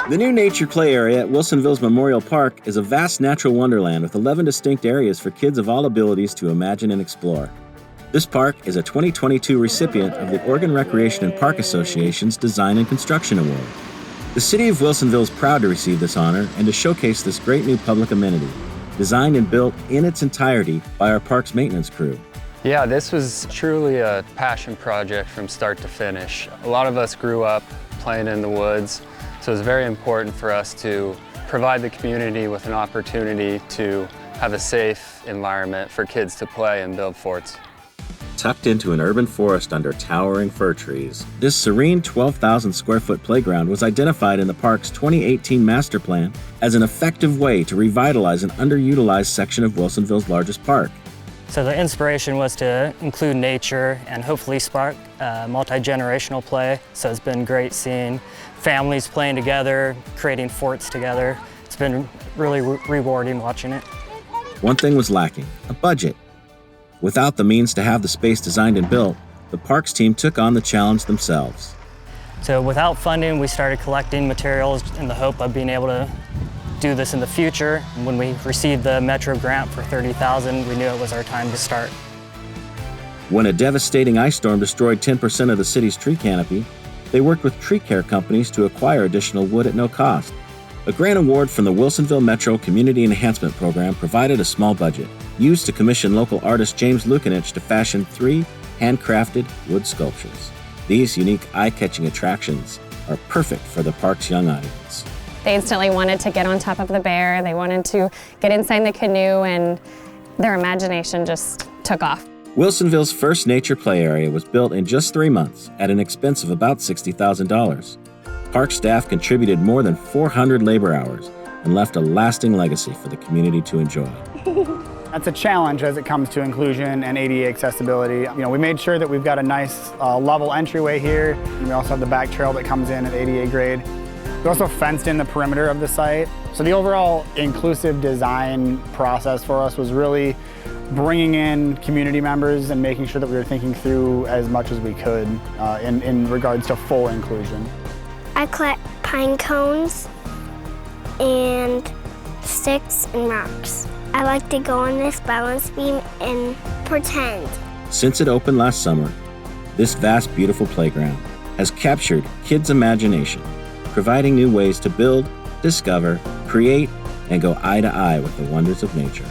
The new nature play area at Wilsonville's Memorial Park is a vast natural wonderland with 11 distinct areas for kids of all abilities to imagine and explore. This park is a 2022 recipient of the Oregon Recreation and Park Association's Design and Construction Award. The city of Wilsonville is proud to receive this honor and to showcase this great new public amenity, designed and built in its entirety by our park's maintenance crew. Yeah, this was truly a passion project from start to finish. A lot of us grew up playing in the woods, so it's very important for us to provide the community with an opportunity to have a safe environment for kids to play and build forts. Tucked into an urban forest under towering fir trees, this serene 12,000 square foot playground was identified in the park's 2018 master plan as an effective way to revitalize an underutilized section of Wilsonville's largest park. So the inspiration was to include nature and hopefully spark multi-generational play. So it's been great seeing families playing together, creating forts together. It's been really rewarding watching it. One thing was lacking: a budget. Without the means to have the space designed and built, the parks team took on the challenge themselves. So without funding, we started collecting materials in the hope of being able to do this in the future. When we received the Metro grant for $30,000, we knew it was our time to start. When a devastating ice storm destroyed 10% of the city's tree canopy, they worked with tree care companies to acquire additional wood at no cost. A grant award from the Wilsonville Metro Community Enhancement Program provided a small budget, used to commission local artist James Lukanich to fashion 3 handcrafted wood sculptures. These unique eye-catching attractions are perfect for the park's young audience. They instantly wanted to get on top of the bear, they wanted to get inside the canoe, and their imagination just took off. Wilsonville's first nature play area was built in just 3 months at an expense of about $60,000. Park staff contributed more than 400 labor hours and left a lasting legacy for the community to enjoy. That's a challenge as it comes to inclusion and ADA accessibility. We made sure that we've got a nice level entryway here. We also have the back trail that comes in at ADA grade. We also fenced in the perimeter of the site. So the overall inclusive design process for us was really bringing in community members and making sure that we were thinking through as much as we could in regards to full inclusion. I collect pine cones and sticks and rocks. I like to go on this balance beam and pretend. Since it opened last summer, this vast, beautiful playground has captured kids' imagination, providing new ways to build, discover, create, and go eye to eye with the wonders of nature.